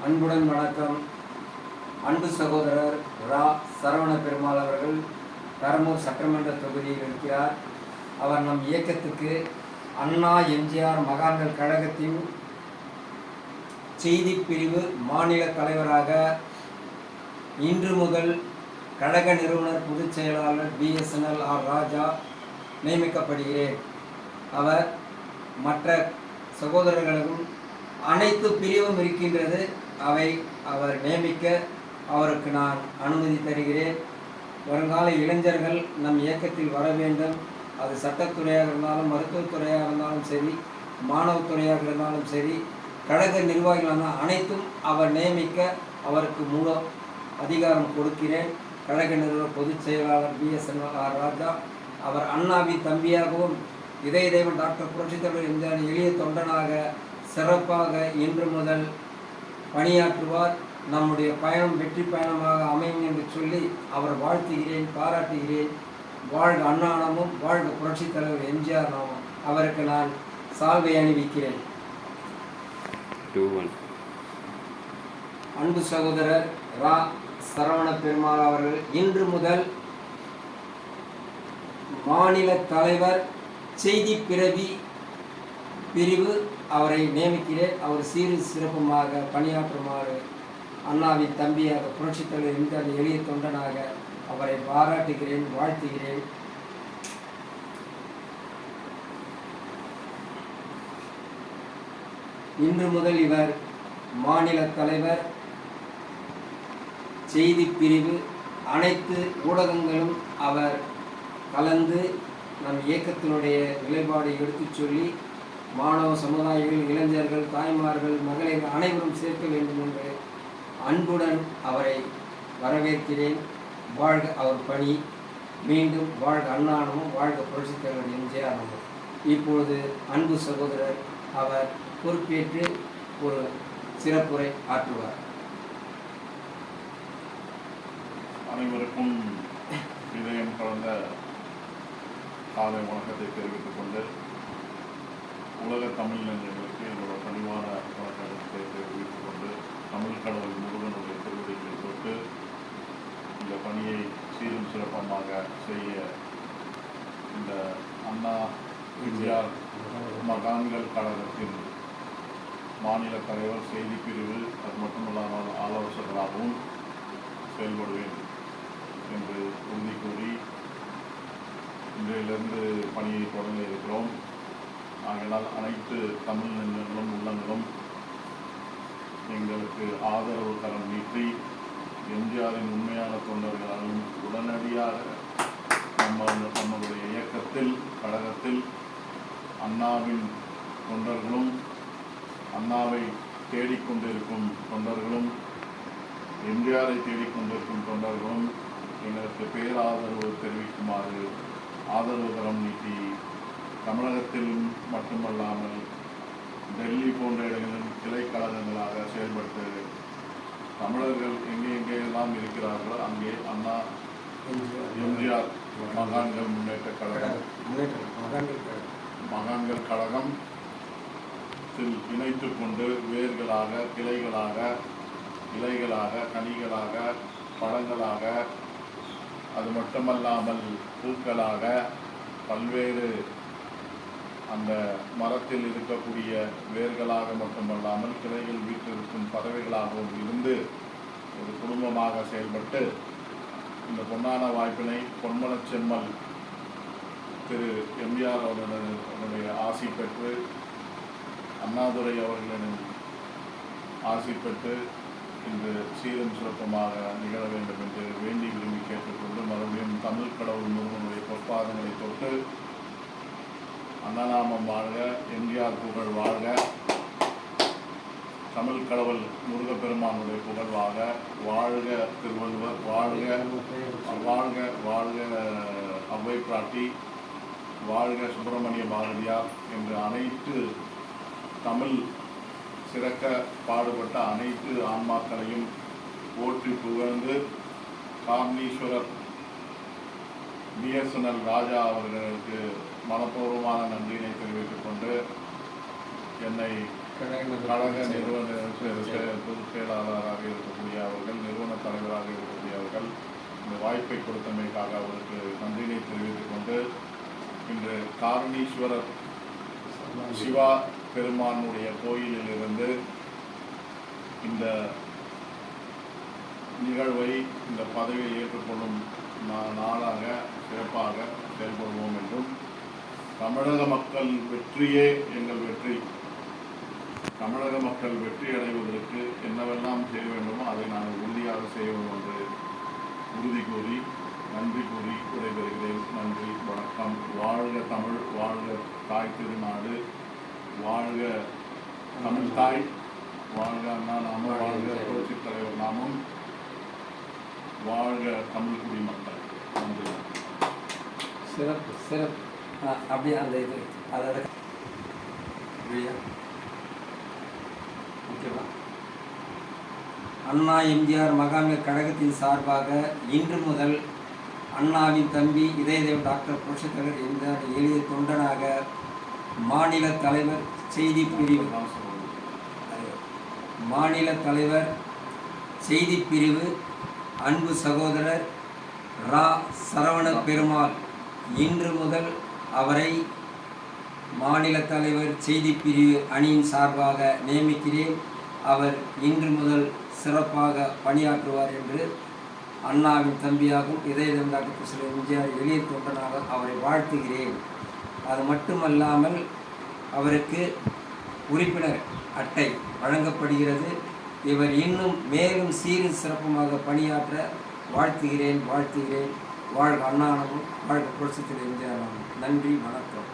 அன்புடன் வணக்கம். அன்பு சகோதரர் ரா சரவண பெருமாள் அவர்கள் பெரம்பூர் சட்டமன்ற தொகுதியில் இருக்கிறார். அவர் நம் இயக்கத்துக்கு அண்ணா எம்ஜிஆர் மகான்கள் கழகத்தின் செய்தி பிரிவு மாநில தலைவராக இன்று முதல் கழக நிறுவனர் பொதுச் செயலாளர் BSNL ஆர் ராஜா நியமிக்கப்படுகிறேன். அவர் மற்ற சகோதரர்களுக்கும் அனைத்து பிரிவும் இருக்கின்றது. அவை அவர் நியமிக்க அவருக்கு நான் அனுமதி தருகிறேன். வருங்கால இளைஞர்கள் நம் இயக்கத்தில் வர வேண்டும். அது சட்டத்துறையாக இருந்தாலும், மருத்துவத்துறையாக இருந்தாலும் சரி, மாணவத்துறையாக இருந்தாலும் சரி, கழக நிர்வாகிகளான அனைத்தும் அவர் நியமிக்க அவருக்கு முழு அதிகாரம் கொடுக்கிறேன். கழக நிறுவன பொதுச் செயலாளர் BSNL ஆர் ராஜா அவர் அண்ணாவின் தம்பியாகவும் இதய தெய்வம் டாக்டர் புரட்சித் தலைவர் எம்ஜிஆர் எளிய தொண்டனாக சிறப்பாக இன்று முதல் பணியாற்றுவார். நம்முடைய பயணம் வெற்றி பயணமாக அமையும் என்று சொல்லி அவர் வாழ்த்துகிறேன், பாராட்டுகிறேன். வாழ்க அண்ணாணமும், வாழ்க புரட்சித் தலைவர் எம்ஜிஆர் நாமம். அவருக்கு நான் சால்வை அணிவிக்கிறேன். அன்பு சகோதரர் ரா சரவண பெருமாள் அவர்கள் இன்று முதல் மாநில தலைவர் செய்தி பிரிவு அவரை நியமிக்கிறேன். அவர் சீரு சிறப்புமாக பணியாற்றுமாறு அண்ணாவின் தம்பியாக புரட்சித் தலைவர் எம்ஜிஆர் எளிய தொண்டனாக அவரை பாராட்டுகிறேன், வாழ்த்துகிறேன். இன்று முதல் இவர் மாநில தலைவர் செய்தி பிரிவு. அனைத்து ஊடகங்களும் அவர் கலந்து நம் இயக்கத்தினுடைய நிலைப்பாடை எடுத்துச் சொல்லி மாணவ சமுதாயங்கள், இளைஞர்கள், தாய்மார்கள், மகளிர் அனைவரும் சேர்க்க வேண்டும் என்று அன்புடன் அவரை வரவேற்கிறேன். வாழ்க அவர் பணி. மீண்டும் வாழ்க அண்ணாணமும், வாழ்க புரட்சித் தலைவர் எம்ஜிஆர் நாமம். இப்பொழுது அன்பு சகோதரர் அவர் பொறுப்பேற்று ஒரு சிறப்புரை ஆற்றுவார். அனைவருக்கும் இதயம் கலந்த காலை வணக்கத்தை தெரிவித்துக் கொண்டு உலக தமிழ் இளைஞர்களுக்கு என்னோட பணிவான வணக்கத்தை தெரிவித்துக் கொண்டு தமிழ் கடவுள் முருகனுடைய திருவடிகளை தொட்டு இந்த பணியை சீரும் சிறப்பமாக செய்ய இந்த அண்ணா எம்ஜிஆர் மகான்கள் கழகத்தின் மாநில தலைவர் செய்தி பிரிவு, அது மட்டுமல்லாமல் ஆலோசகராகவும் செயல்படுவேன் என்று உறுதி கூறி இன்றையிலிருந்து பணியை தொடங்க இருக்கிறோம். ஆகையால் அனைத்து தமிழ் நெஞ்சங்களும் உள்ளங்களும் எங்களுக்கு ஆதரவு தரம் நீட்டி எம்ஜிஆரின் உண்மையான தொண்டர்களாலும் உடனடியாக நம்முடைய இயக்கத்தில், கழகத்தில் அண்ணாவின் தொண்டர்களும், அண்ணாவை தேடிக்கொண்டிருக்கும் தொண்டர்களும், எம்ஜிஆரை தேடிக்கொண்டிருக்கும் தொண்டர்களும் எங்களுக்கு பேராதரவு தெரிவிக்குமாறு ஆதரவு தரம் நீட்டி தமிழகத்தில் மட்டுமல்லாமல் டெல்லி போன்ற இடங்களில் கிளை கழகங்களாக செயல்பட்டு தமிழர்கள் எங்கெல்லாம் இருக்கிறார்களோ அங்கே அண்ணா எம்ஜிஆர் மகான்கள் முன்னேற்ற கழகம் மகான்கள் கழகம் இணைத்து கொண்டு வேர்களாக, கிளைகளாக, இலைகளாக, கனிகளாக, பழங்களாக, அது மட்டுமல்லாமல் பூக்களாக, பல்வேறு அந்த மரத்தில் இருக்கக்கூடிய வேர்களாக மட்டுமல்லாமல் கிளைகள் வீட்டிற்கும் பறவைகளாகவும் இருந்து ஒரு குடும்பமாக செயல்பட்டு இந்த பொன்னான வாய்ப்பினை பொன்மனச் செம்மல் திரு எம்ஜிஆர் அவர்களுடைய ஆசி பெற்று, அண்ணாதுரை அவர்களின் ஆசி பெற்று இன்று சீரும் சிறப்புமாக நிகழ வேண்டும் என்று வேண்டி விரும்பி கேட்டுக்கொண்டு மறுபடியும் தமிழ் கடவுள் முருகனுடைய பொற்பாதங்களை தொட்டு அண்ணாநாமம் வாழ்க, எம்ஜிஆர் புகழ் வாழ்க, தமிழ் கடவுள் முருகப்பெருமானுடைய புகழ் வாழ்க, வாழ்க திருவள்ளுவர் வாழ்க, வாழ்க வாழ்க அவ்வை பிராட்டி, வாழ்க சுப்பிரமணிய பாரதியார் என்று அனைத்து தமிழ் சிறக்க பாடுபட்ட அனைத்து ஆன்மாக்களையும் போற்றி புகழ்ந்து காரணீஸ்வரர் BSNL ராஜா அவர்களுக்கு மனப்பூர்வமான நன்றியினை தெரிவித்துக் கொண்டு என்னை கழக நிறுவன பொதுச் செயலாளராக இருக்கக்கூடிய அவர்கள், நிறுவன தலைவராக இருக்கக்கூடிய அவர்கள் இந்த வாய்ப்பை கொடுத்தமைக்காக அவருக்கு நன்றியை தெரிவித்துக் கொண்டு, இன்று காரணீஸ்வரர் சிவா பெருமானுடைய கோயிலிலிருந்து இந்த நிகழ்வை, இந்த பதவியை ஏற்றுக்கொள்ளும் நாளாக சிறப்பாக செயல்படுவோம் என்றும், தமிழக மக்கள் வெற்றியே எங்கள் வெற்றி, தமிழக மக்கள் வெற்றி அடைவதற்கு என்னவெல்லாம் செய்ய வேண்டுமோ அதை நாங்கள் உறுதியாக செய்வோம் என்று உறுதி கூறி நன்றி கூறி விடைபெறுகிறேன். நன்றி, வணக்கம். வாழ்க தமிழ், வாழ்க தாய் திருநாடு, வாழ்க தமிழ் தாய், வாழ்க அண்ணா நாமும், வாழ்க புரட்சித் தலைவர் நாமும், வாழ்க தமிழ் குடிமக்கள். நன்றி. சிறப்பு சிறப்பு. அப்படியே அந்த இது அதோட ஓகேவா? அண்ணா எம்ஜிஆர் மகாமிய கழகத்தின் சார்பாக இன்று முதல் அண்ணாவின் தம்பி இதயதேவ் டாக்டர் புரட்சித் தலைவர் எம்ஜிஆர் எளிய தொண்டனாக மாநில தலைவர் செய்தி பிரிவு அன்பு சகோதரர் ரா சரவண பெருமாள் இன்று முதல் அவரை மாநில தலைவர் செய்தி பிரிவு அணியின் சார்பாக நியமிக்கிறேன். அவர் இன்று முதல் சிறப்பாக பணியாற்றுவார் என்று அண்ணாவின் தம்பியாகவும் இதயதேவ் டாக்டர் புரட்சித் எம்ஜிஆர் எளிய தொண்டனாக அவரை வாழ்த்துகிறேன். அது மட்டுமல்லாமல் அவருக்கு உறுப்பினர் அட்டை வழங்கப்படுகிறது. இவர் இன்னும் மேலும் சீரும் சிறப்புமாக பணியாற்ற வாழ்த்துகிறேன். வாழ்க அண்ணாவும், வாழ்க புரட்சித் தலைவர் எம்ஜிஆர். நன்றி, வணக்கம்.